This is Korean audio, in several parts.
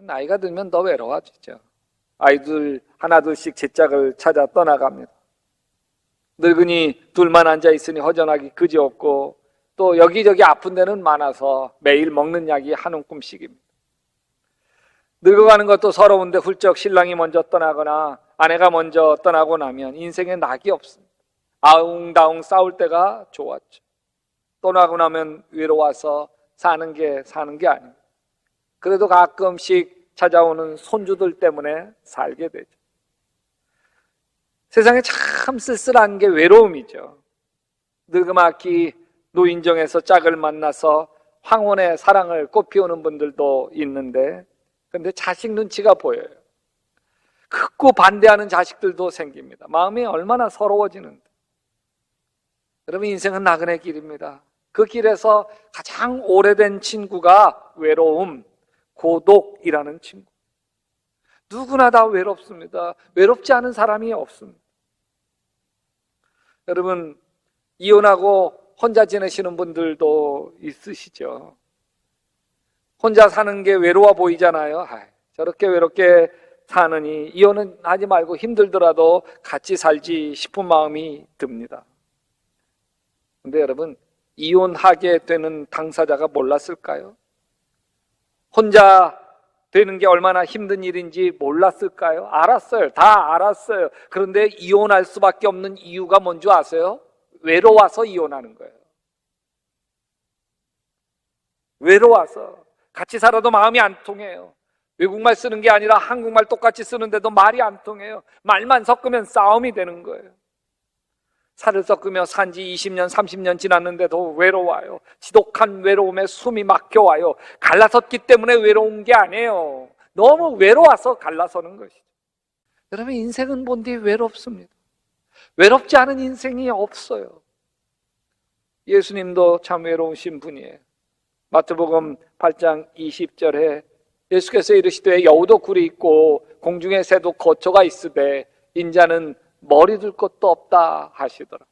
나이가 들면 더 외로워지죠. 아이들 하나둘씩 제 짝을 찾아 떠나갑니다. 늙은이 둘만 앉아 있으니 허전하기 그지없고 또 여기저기 아픈 데는 많아서 매일 먹는 약이 한 움큼씩입니다. 늙어가는 것도 서러운데 훌쩍 신랑이 먼저 떠나거나 아내가 먼저 떠나고 나면 인생에 낙이 없습니다. 아웅다웅 싸울 때가 좋았죠. 떠나고 나면 외로워서 사는 게 아닙니다. 그래도 가끔씩 찾아오는 손주들 때문에 살게 되죠. 세상에 참 쓸쓸한 게 외로움이죠. 늙음아기 노인정에서 짝을 만나서 황혼의 사랑을 꽃피우는 분들도 있는데, 그런데 자식 눈치가 보여요. 극구 반대하는 자식들도 생깁니다. 마음이 얼마나 서러워지는데. 여러분, 인생은 나그네 길입니다. 그 길에서 가장 오래된 친구가 외로움, 고독이라는 친구. 누구나 다 외롭습니다. 외롭지 않은 사람이 없습니다. 여러분, 이혼하고 혼자 지내시는 분들도 있으시죠. 혼자 사는 게 외로워 보이잖아요. 저렇게 외롭게 사느니 이혼은 하지 말고 힘들더라도 같이 살지 싶은 마음이 듭니다. 근데 여러분, 이혼하게 되는 당사자가 몰랐을까요? 혼자 되는 게 얼마나 힘든 일인지 몰랐을까요? 알았어요. 다 알았어요. 그런데 이혼할 수밖에 없는 이유가 뭔지 아세요? 외로워서 이혼하는 거예요. 외로워서. 같이 살아도 마음이 안 통해요. 외국말 쓰는 게 아니라 한국말 똑같이 쓰는데도 말이 안 통해요. 말만 섞으면 싸움이 되는 거예요. 살을 섞으며 산지 20년, 30년 지났는데도 외로워요. 지독한 외로움에 숨이 막혀와요. 갈라섰기 때문에 외로운 게 아니에요. 너무 외로워서 갈라서는 것이죠. 여러분, 인생은 뭔데 외롭습니다. 외롭지 않은 인생이 없어요. 예수님도 참 외로우신 분이에요. 마태복음 8장 20절에 예수께서 이르시되 여우도 굴이 있고 공중의 새도 거처가 있으되 인자는 머리 둘 것도 없다 하시더라.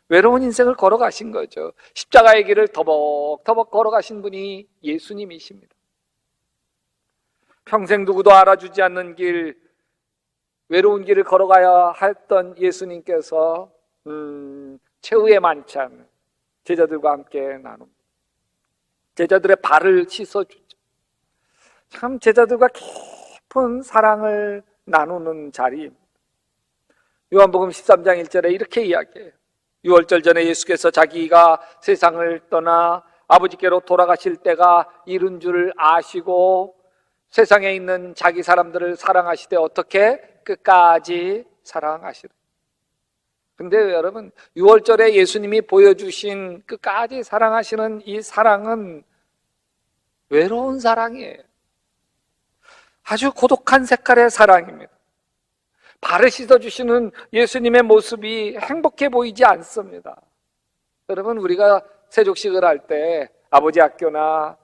외로운 인생을 걸어가신 거죠. 십자가의 길을 터벅터벅 걸어가신 분이 예수님이십니다. 평생 누구도 알아주지 않는 길, 외로운 길을 걸어가야 했던 예수님께서 최후의 만찬 제자들과 함께 나눕니다. 제자들의 발을 씻어주죠. 참 제자들과 깊은 사랑을 나누는 자리입니다. 요한복음 13장 1절에 이렇게 이야기해요. 유월절 전에 예수께서 자기가 세상을 떠나 아버지께로 돌아가실 때가 이른 줄 아시고 세상에 있는 자기 사람들을 사랑하시되 어떻게 끝까지 사랑하시라. 근데 여러분, 유월절에 예수님이 보여주신 끝까지 사랑하시는 이 사랑은 외로운 사랑이에요. 아주 고독한 색깔의 사랑입니다. 발을 씻어주시는 예수님의 모습이 행복해 보이지 않습니다. 여러분, 우리가 세족식을 할 때 아버지 학교나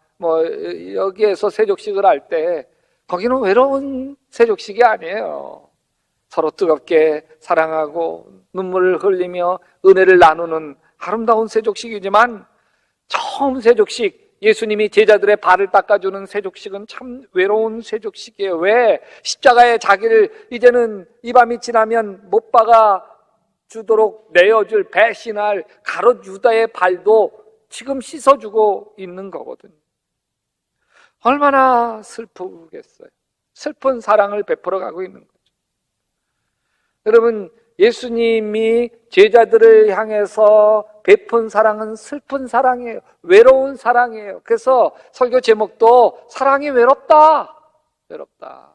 여기에서 세족식을 할 때 거기는 외로운 세족식이 아니에요. 서로 뜨겁게 사랑하고 눈물을 흘리며 은혜를 나누는 아름다운 세족식이지만 처음 세족식, 예수님이 제자들의 발을 닦아주는 세족식은 참 외로운 세족식이에요. 왜? 십자가에 자기를 이제는 이 밤이 지나면 못 박아 주도록 내어줄 배신할 가롯 유다의 발도 지금 씻어주고 있는 거거든요. 얼마나 슬프겠어요. 슬픈 사랑을 베풀어 가고 있는 거죠. 여러분, 예수님이 제자들을 향해서 베푼 사랑은 슬픈 사랑이에요. 외로운 사랑이에요. 그래서 설교 제목도 사랑이 외롭다. 외롭다.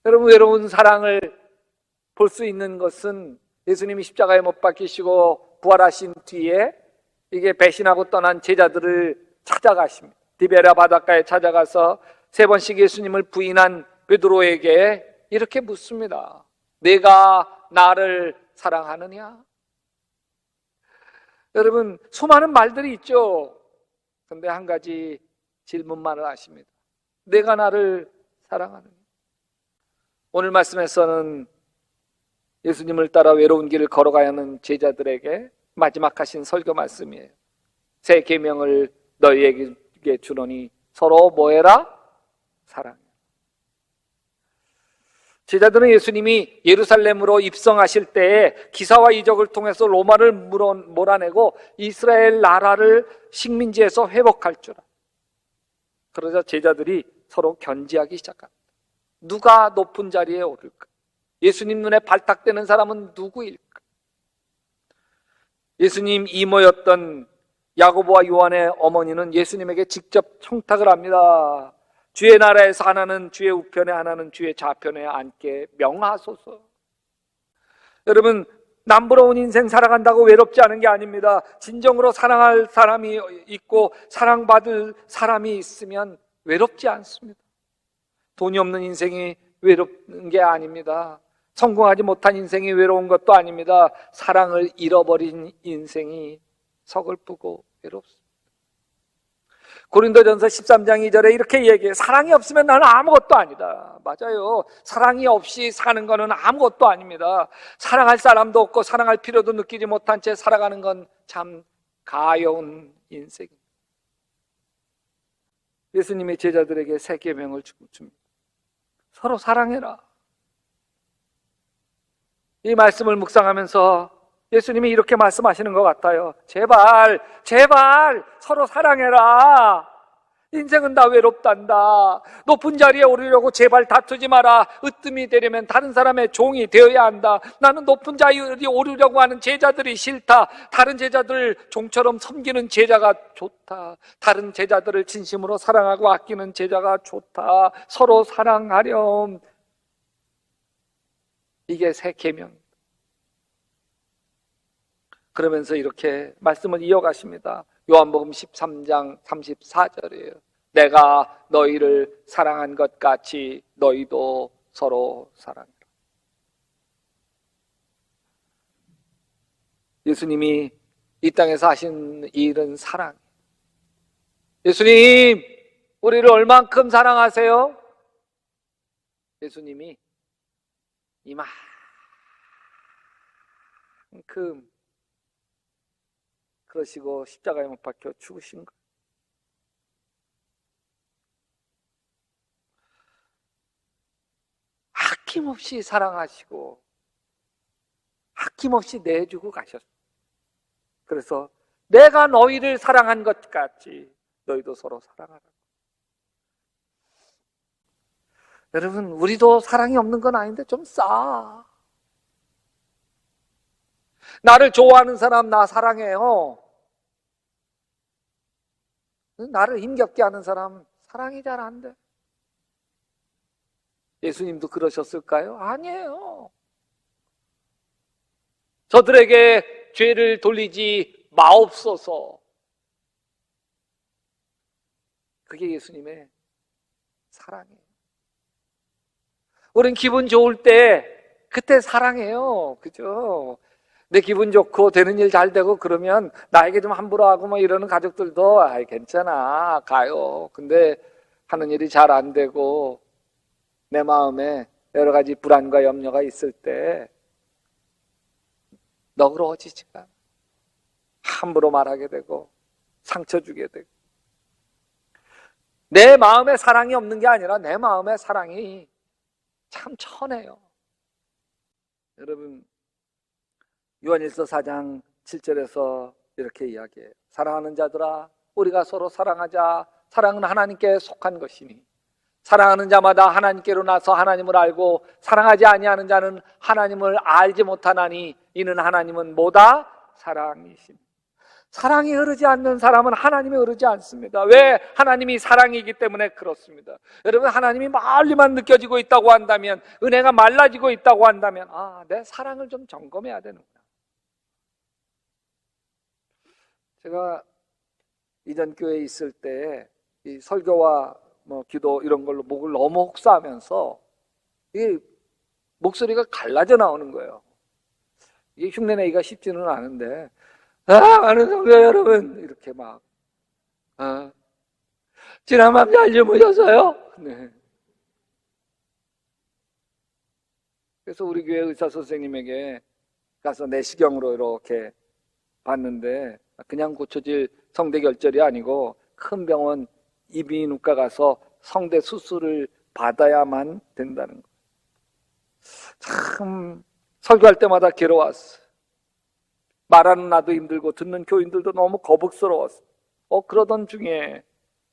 여러분, 외로운 사랑을 볼 수 있는 것은 예수님이 십자가에 못 박히시고 부활하신 뒤에 이게 배신하고 떠난 제자들을 찾아가십니다. 디베랴 바닷가에 찾아가서 3번씩 예수님을 부인한 베드로에게 이렇게 묻습니다. 내가 나를 사랑하느냐? 여러분, 수많은 말들이 있죠. 그런데 한 가지 질문만을 하십니다. 내가 나를 사랑하느냐? 오늘 말씀에서는 예수님을 따라 외로운 길을 걸어가야 하는 제자들에게 마지막 하신 설교 말씀이에요. 새 계명을 너희에게 주노니 서로 뭐해라? 사랑해라. 제자들은 예수님이 예루살렘으로 입성하실 때에 기사와 이적을 통해서 로마를 몰아내고 이스라엘 나라를 식민지에서 회복할 줄 알아. 그러자 제자들이 서로 견지하기 시작합니다. 누가 높은 자리에 오를까? 예수님 눈에 발탁되는 사람은 누구일까? 예수님 이모였던 야고보와 요한의 어머니는 예수님에게 직접 청탁을 합니다. 주의 나라에서 하나는 주의 우편에 하나는 주의 좌편에 앉게 명하소서. 여러분, 남부러운 인생 살아간다고 외롭지 않은 게 아닙니다. 진정으로 사랑할 사람이 있고 사랑받을 사람이 있으면 외롭지 않습니다. 돈이 없는 인생이 외롭는 게 아닙니다. 성공하지 못한 인생이 외로운 것도 아닙니다. 사랑을 잃어버린 인생이 서글프고 외롭습니다. 고린도전서 13장 2절에 이렇게 얘기해요. 사랑이 없으면 나는 아무것도 아니다. 맞아요. 사랑이 없이 사는 거는 아무것도 아닙니다. 사랑할 사람도 없고 사랑할 필요도 느끼지 못한 채 살아가는 건 참 가여운 인생입니다. 예수님이 제자들에게 새 계명을 줍니다. 서로 사랑해라. 이 말씀을 묵상하면서 예수님이 이렇게 말씀하시는 것 같아요. 제발 서로 사랑해라. 인생은 다 외롭단다. 높은 자리에 오르려고 제발 다투지 마라. 으뜸이 되려면 다른 사람의 종이 되어야 한다. 나는 높은 자리에 오르려고 하는 제자들이 싫다. 다른 제자들 종처럼 섬기는 제자가 좋다. 다른 제자들을 진심으로 사랑하고 아끼는 제자가 좋다. 서로 사랑하렴. 이게 새 계명. 그러면서 이렇게 말씀을 이어가십니다. 요한복음 13장 34절이에요. 내가 너희를 사랑한 것 같이 너희도 서로 사랑해라. 예수님이 이 땅에서 하신 일은 사랑. 예수님, 우리를 얼만큼 사랑하세요? 예수님이 이만큼 그러시고 십자가에 못 박혀 죽으신 거예요. 아낌없이 사랑하시고 아낌없이 내주고 가셨어요. 그래서 내가 너희를 사랑한 것 같이 너희도 서로 사랑하라. 여러분, 우리도 사랑이 없는 건 아닌데 좀 싸. 나를 좋아하는 사람 나 사랑해요. 나를 힘겹게 하는 사람 사랑이 잘 안 돼. 예수님도 그러셨을까요? 아니에요. 저들에게 죄를 돌리지 마옵소서. 그게 예수님의 사랑이에요. 우린 기분 좋을 때 그때 사랑해요. 그죠? 내 기분 좋고 되는 일 잘 되고 그러면 나에게 좀 함부로 하고 뭐 이러는 가족들도 괜찮아 가요. 근데 하는 일이 잘 안 되고 내 마음에 여러 가지 불안과 염려가 있을 때 너그러워지지가 함부로 말하게 되고 상처 주게 되고 내 마음에 사랑이 없는 게 아니라 내 마음에 사랑이 참 천해요. 여러분, 요한일서 4장 7절에서 이렇게 이야기해요. 사랑하는 자들아, 우리가 서로 사랑하자. 사랑은 하나님께 속한 것이니 사랑하는 자마다 하나님께로 나서 하나님을 알고 사랑하지 아니하는 자는 하나님을 알지 못하나니 이는 하나님은 뭐다? 사랑이십니다. 사랑이 흐르지 않는 사람은 하나님이 흐르지 않습니다. 왜? 하나님이 사랑이기 때문에 그렇습니다. 여러분, 하나님이 멀리만 느껴지고 있다고 한다면, 은혜가 말라지고 있다고 한다면 내 사랑을 좀 점검해야 되는구나. 제가 이전 교회에 있을 때 이 설교와 기도 이런 걸로 목을 너무 혹사하면서 이 목소리가 갈라져 나오는 거예요. 이게 흉내내기가 쉽지는 않은데 많은 성도 여러분 이렇게 막 지난밤 잘 주무셨어요? 네. 그래서 우리 교회 의사 선생님에게 가서 내시경으로 이렇게 봤는데 그냥 고쳐질 성대결절이 아니고 큰 병원 이비인후과 가서 성대 수술을 받아야만 된다는 거. 참 설교할 때마다 괴로웠어. 말하는 나도 힘들고 듣는 교인들도 너무 거북스러웠어. 그러던 중에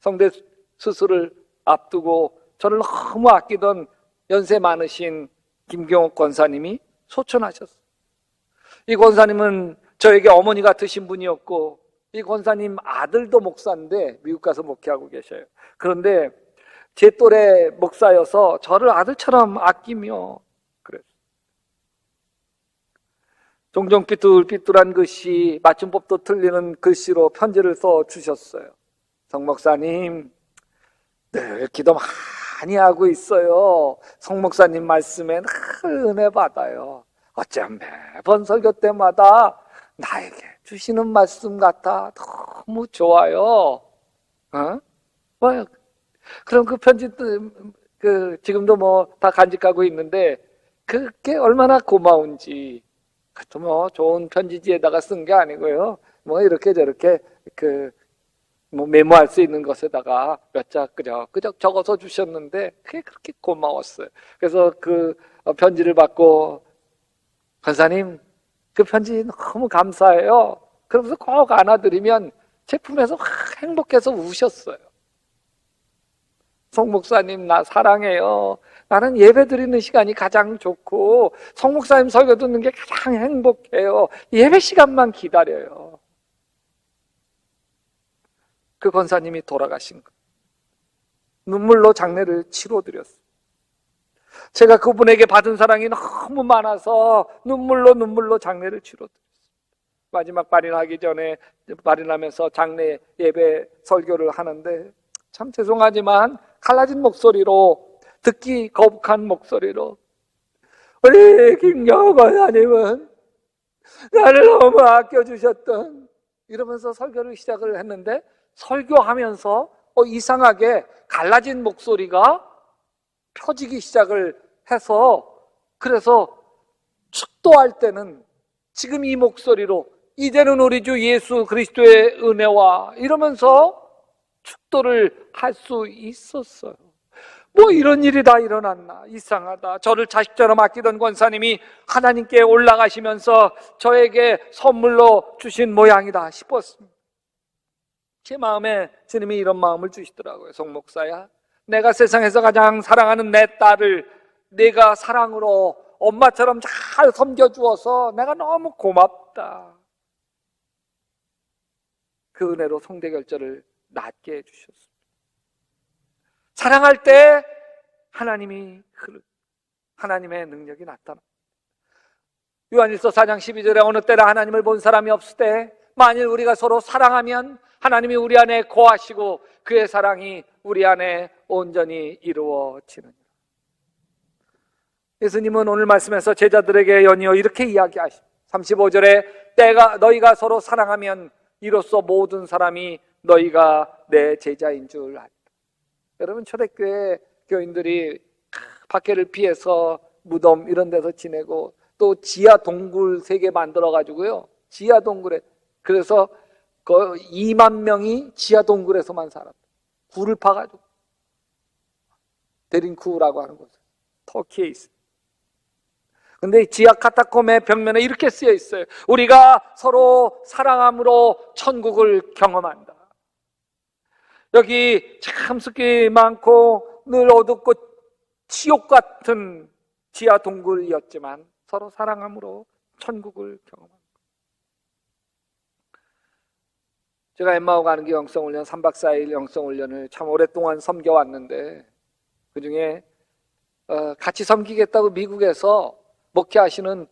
성대 수술을 앞두고 저를 너무 아끼던 연세 많으신 김경옥 권사님이 소천하셨어요. 이 권사님은 저에게 어머니 같으신 분이었고, 이 권사님 아들도 목사인데 미국 가서 목회하고 계셔요. 그런데 제 또래 목사여서 저를 아들처럼 아끼며 그랬어요. 종종 삐뚤삐뚤한 글씨, 맞춤법도 틀리는 글씨로 편지를 써주셨어요. 성 목사님, 늘 기도 많이 하고 있어요. 성 목사님 말씀에 늘 은혜 받아요. 어쩜 매번 설교 때마다 나에게 주시는 말씀 같아 너무 좋아요. 그럼 그 편지 지금도 뭐 다 간직하고 있는데 그게 얼마나 고마운지. 그것도 뭐 좋은 편지지에다가 쓴 게 아니고요. 뭐 이렇게 저렇게 뭐 메모할 수 있는 것에다가 몇 자 그저 적어서 주셨는데 그게 그렇게 고마웠어요. 그래서 그 편지를 받고 권사님 그 편지 너무 감사해요. 그러면서 꼭 안아드리면 제품에서 행복해서 우셨어요. 성 목사님 나 사랑해요. 나는 예배 드리는 시간이 가장 좋고 성 목사님 설교 듣는 게 가장 행복해요. 예배 시간만 기다려요. 그 권사님이 돌아가신 거. 눈물로 장례를 치러드렸어요. 제가 그분에게 받은 사랑이 너무 많아서 눈물로 장례를 치러드렸어요. 마지막 발인하기 전에 발인하면서 장례 예배 설교를 하는데 참 죄송하지만 갈라진 목소리로, 듣기 거북한 목소리로, 우리 김경옥 권사님은 나를 너무 아껴주셨던, 이러면서 설교를 시작을 했는데 설교하면서 이상하게 갈라진 목소리가 펴지기 시작을 해서, 그래서 축도할 때는 지금 이 목소리로 이제는 우리 주 예수 그리스도의 은혜와 이러면서 축도를 할 수 있었어요. 뭐 이런 일이 다 일어났나, 이상하다. 저를 자식처럼 아끼던 권사님이 하나님께 올라가시면서 저에게 선물로 주신 모양이다 싶었습니다. 제 마음에 주님이 이런 마음을 주시더라고요. 송 목사야, 내가 세상에서 가장 사랑하는 내 딸을 내가 사랑으로 엄마처럼 잘 섬겨주어서 내가 너무 고맙다. 그 은혜로 성대결절을 낫게 해주셨습니다. 사랑할 때 하나님의 능력이 나타납니다. 요한일서 4장 12절에 어느 때나 하나님을 본 사람이 없을 때 만일 우리가 서로 사랑하면 하나님이 우리 안에 거하시고 그의 사랑이 우리 안에 온전히 이루어지느니라. 예수님은 오늘 말씀에서 제자들에게 연이어 이렇게 이야기하십니다. 35절에 너희가 서로 사랑하면 이로써 모든 사람이 너희가 내 제자인 줄 알리라. 여러분, 초대교회 교인들이 밖에를 피해서 무덤 이런 데서 지내고 또 지하 동굴 3개 만들어 가지고요, 지하 동굴에, 그래서 그 2만 명이 지하 동굴에서만 살았다. 굴을 파가지고, 데린쿠라고 하는 곳, 터키에 있어요. 근데 지하 카타콤의 벽면에 이렇게 쓰여 있어요. 우리가 서로 사랑함으로 천국을 경험한다. 여기 참 습기 많고 늘 어둡고 지옥 같은 지하 동굴이었지만 서로 사랑함으로 천국을 경험한다. 제가 엠마오 가는 길 영성훈련 3박 4일 영성훈련을 참 오랫동안 섬겨왔는데 그중에 같이 섬기겠다고 미국에서 목회하시는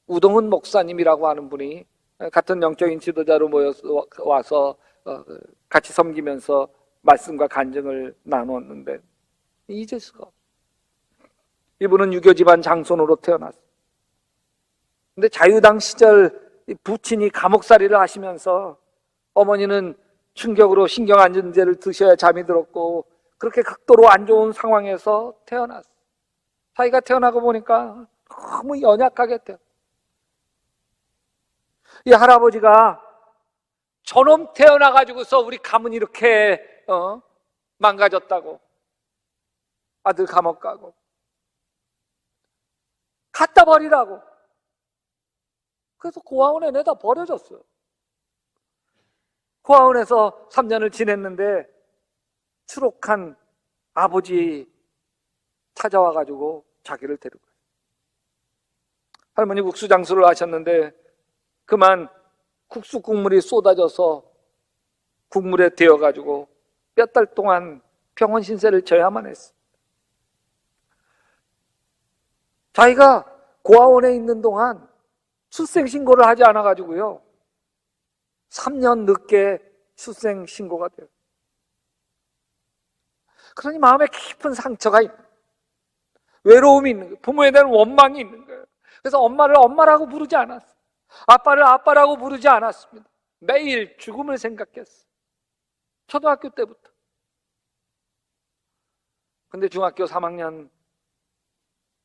우동훈 목사님이라고 하는 분이 같은 영적인 지도자로 모여서 와서 같이 섬기면서 말씀과 간증을 나눴는데 잊을 수가 없어요. 이분은 유교 집안 장손으로 태어났어요. 근데 자유당 시절 부친이 감옥살이를 하시면서 어머니는 충격으로 신경안정제를 드셔야 잠이 들었고 그렇게 극도로 안 좋은 상황에서 태어났어요. 자기가 태어나고 보니까 너무 연약하게 태어났어요. 이 할아버지가 저놈 태어나가지고서 우리 가문 이렇게 망가졌다고. 아들 감옥 가고. 갖다 버리라고. 그래서 고아원에 내다 버려졌어요. 고아원에서 3년을 지냈는데 추록한 아버지 찾아와가지고 자기를 데리고 가요. 할머니 국수 장수를 하셨는데 그만 국수 국물이 쏟아져서 국물에 데워가지고 몇 달 동안 병원 신세를 져야만 했어요. 자기가 고아원에 있는 동안 출생신고를 하지 않아가지고요 3년 늦게 출생신고가 돼요. 그러니 마음에 깊은 상처가 있는 거예요. 외로움이 있는 거예요. 부모에 대한 원망이 있는 거예요. 그래서 엄마를 엄마라고 부르지 않았어요. 아빠를 아빠라고 부르지 않았습니다. 매일 죽음을 생각했어요. 초등학교 때부터. 근데 중학교 3학년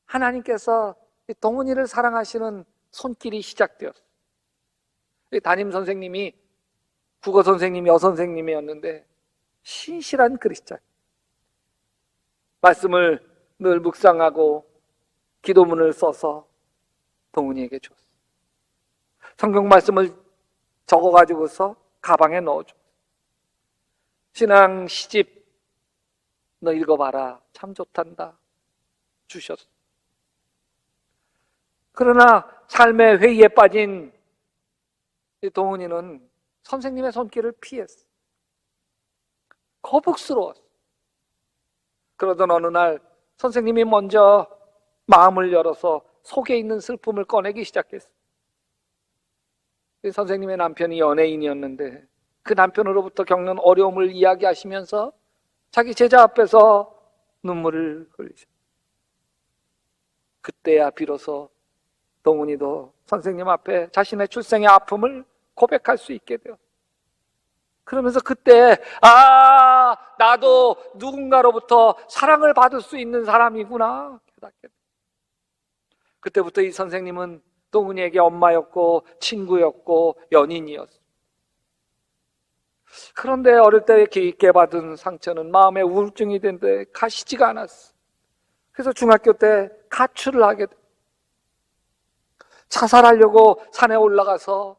하나님께서 동훈이를 사랑하시는 손길이 시작되었어요. 담임 선생님이 국어 선생님이 여선생님이었는데 신실한 그리스도인. 말씀을 늘 묵상하고 기도문을 써서 동훈이에게 줬어요. 성경 말씀을 적어가지고서 가방에 넣어줬어요. 신앙 시집 너 읽어봐라. 참 좋단다. 주셨어요. 그러나 삶의 회의에 빠진 동훈이는 선생님의 손길을 피했어요. 거북스러웠어요. 그러던 어느 날 선생님이 먼저 마음을 열어서 속에 있는 슬픔을 꺼내기 시작했어요. 선생님의 남편이 연예인이었는데 그 남편으로부터 겪는 어려움을 이야기하시면서 자기 제자 앞에서 눈물을 흘리셨어요. 그때야 비로소 동훈이도 선생님 앞에 자신의 출생의 아픔을 고백할 수 있게 되었어요. 그러면서 그때 나도 누군가로부터 사랑을 받을 수 있는 사람이구나 깨닫게 돼요. 그때부터 이 선생님은 동훈이에게 엄마였고 친구였고 연인이었어요. 그런데 어릴 때 깊게 받은 상처는 마음의 우울증이 된데 가시지가 않았어요. 그래서 중학교 때 가출을 하게 돼요. 자살하려고 산에 올라가서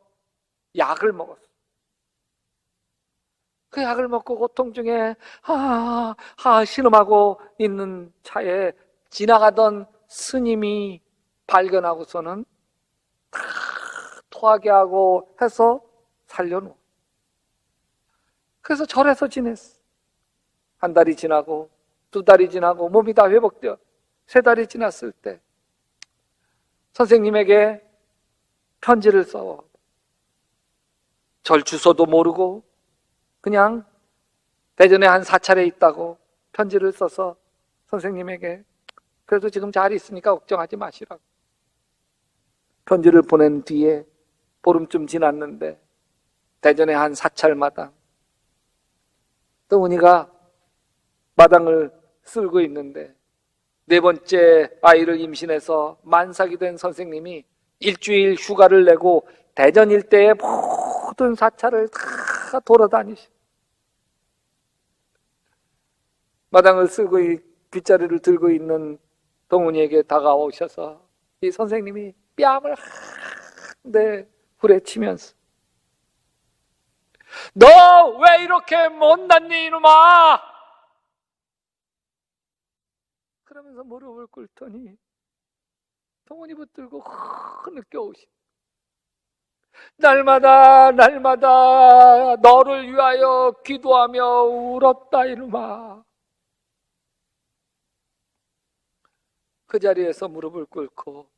약을 먹었어요. 그 약을 먹고 고통 중에 신음하고 있는 차에 지나가던 스님이 발견하고서는 다 토하게 하고 해서 살려놓아. 그래서 절에서 지냈어. 한 달이 지나고 2달이 지나고 몸이 다 회복되어 3달이 지났을 때 선생님에게 편지를 써. 절 주소도 모르고 그냥 대전에 한 사찰에 있다고 편지를 써서 선생님에게 그래도 지금 잘 있으니까 걱정하지 마시라고. 편지를 보낸 뒤에 보름쯤 지났는데 대전의 한 사찰마당 동훈이가 마당을 쓸고 있는데 4번째 아이를 임신해서 만삭이 된 선생님이 일주일 휴가를 내고 대전 일대의 모든 사찰을 다 돌아다니시. 마당을 쓸고 빗자루를 들고 있는 동훈이에게 다가오셔서 이 선생님이 뺨을 한대 후려치면서 너 왜 이렇게 못났니 이놈아? 그러면서 무릎을 꿇더니 동훈이 붙들고 흐느껴 오시. 날마다 너를 위하여 기도하며 울었다 이놈아. 그 자리에서 무릎을 꿇고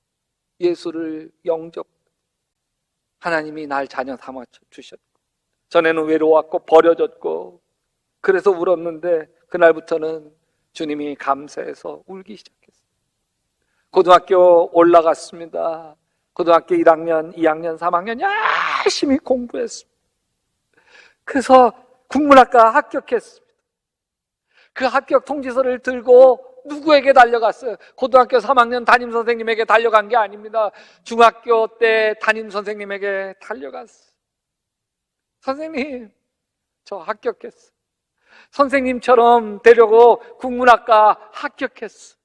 예수를 영접. 하나님이 날 자녀 삼아 주셨고 전에는 외로웠고 버려졌고 그래서 울었는데 그날부터는 주님이 감사해서 울기 시작했어요. 고등학교 올라갔습니다. 고등학교 1학년, 2학년, 3학년 열심히 공부했습니다. 그래서 국문학과 합격했습니다. 그 합격 통지서를 들고 누구에게 달려갔어요? 고등학교 3학년 담임선생님에게 달려간 게 아닙니다. 중학교 때 담임선생님에게 달려갔어요. 선생님, 저 합격했어요. 선생님처럼 되려고 국문학과 합격했어.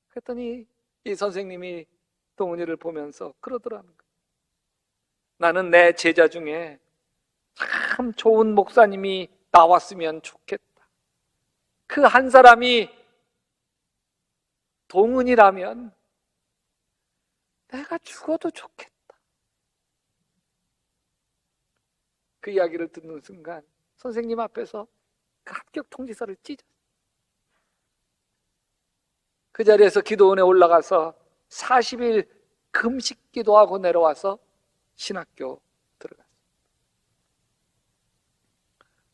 그랬더니 이 선생님이 동은이를 보면서 그러더라는 거예요. 나는 내 제자 중에 참 좋은 목사님이 나왔으면 좋겠다. 그 한 사람이 동은이라면 내가 죽어도 좋겠다. 그 이야기를 듣는 순간 선생님 앞에서 그 합격 통지서를 찢었어요. 그 자리에서 기도원에 올라가서 40일 금식 기도하고 내려와서 신학교 들어갔어요.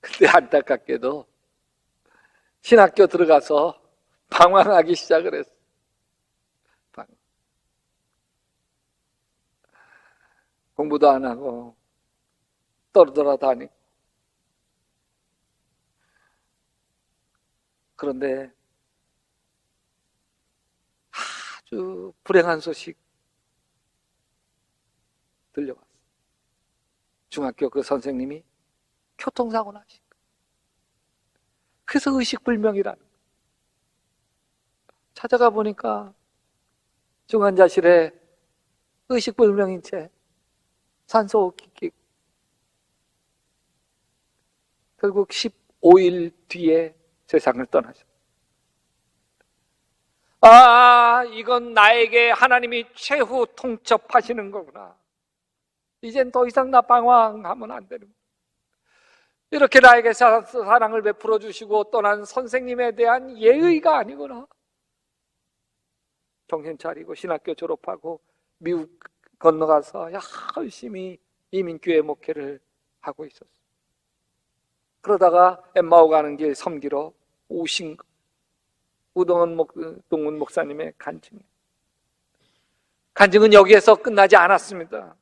근데 안타깝게도 신학교 들어가서 방황하기 시작을 했어요. 공부도 안 하고 떨어져 다니고. 그런데 아주 불행한 소식 들려왔어요. 중학교 그 선생님이 교통사고 나신 거예요. 그래서 의식불명이라는 거예요. 찾아가 보니까 중환자실에 의식불명인 채 산소호흡기 끼고 결국 15일 뒤에 세상을 떠나셨어요. 이건 나에게 하나님이 최후 통첩하시는 거구나. 이젠 더 이상 나 방황하면 안 되는 거야. 이렇게 나에게 사랑을 베풀어 주시고 떠난 선생님에 대한 예의가 아니구나. 정신 차리고 신학교 졸업하고 미국 건너가서 열심히 이민교회 목회를 하고 있었어요. 그러다가 엠마오 가는 길 섬기러 오신 거. 동은 목사님의 간증이에요. 간증은 여기에서 끝나지 않았습니다.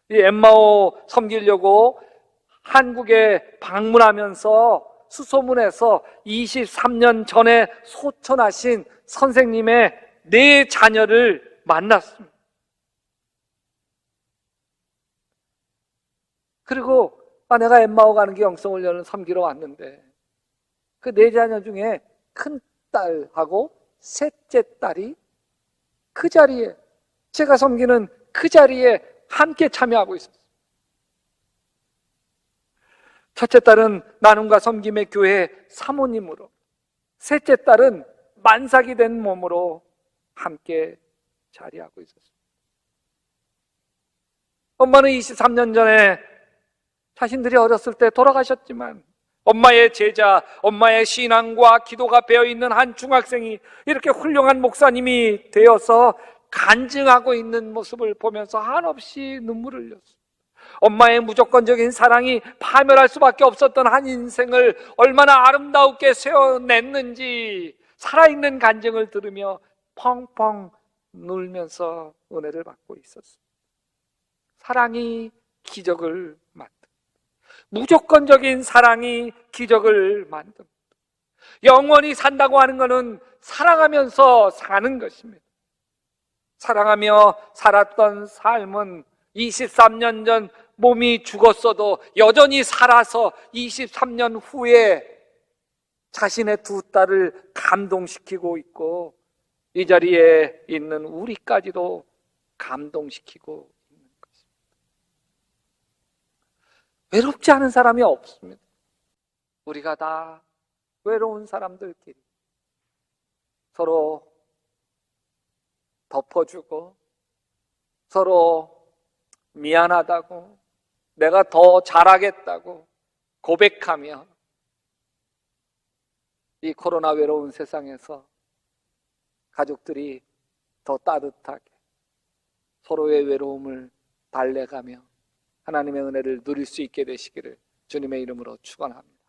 이 엠마오 섬기려고 한국에 방문하면서 수소문에서 23년 전에 소천하신 선생님의 4자녀를 만났습니다. 그리고 내가 엠마오 가는 게 영성훈련을 섬기러 왔는데 그 4자녀 중에 큰 딸하고 셋째 딸이 그 자리에, 제가 섬기는 그 자리에 함께 참여하고 있었어요. 첫째 딸은 나눔과 섬김의 교회 사모님으로, 셋째 딸은 만삭이 된 몸으로 함께 자리하고 있었어요. 엄마는 23년 전에 자신들이 어렸을 때 돌아가셨지만 엄마의 제자, 엄마의 신앙과 기도가 배어있는 한 중학생이 이렇게 훌륭한 목사님이 되어서 간증하고 있는 모습을 보면서 한없이 눈물을 흘렸어요. 엄마의 무조건적인 사랑이 파멸할 수밖에 없었던 한 인생을 얼마나 아름답게 세워냈는지 살아있는 간증을 들으며 펑펑 울면서 은혜를 받고 있었어요. 사랑이 기적을 만듭니다. 무조건적인 사랑이 기적을 만듭니다. 영원히 산다고 하는 것은 사랑하면서 사는 것입니다. 사랑하며 살았던 삶은 23년 전 몸이 죽었어도 여전히 살아서 23년 후에 자신의 2딸을 감동시키고 있고 이 자리에 있는 우리까지도 감동시키고 있는 것입니다. 외롭지 않은 사람이 없습니다. 우리가 다 외로운 사람들끼리 서로 덮어주고 서로 미안하다고 내가 더 잘하겠다고 고백하며 이 코로나 외로운 세상에서 가족들이 더 따뜻하게 서로의 외로움을 달래가며 하나님의 은혜를 누릴 수 있게 되시기를 주님의 이름으로 축원합니다.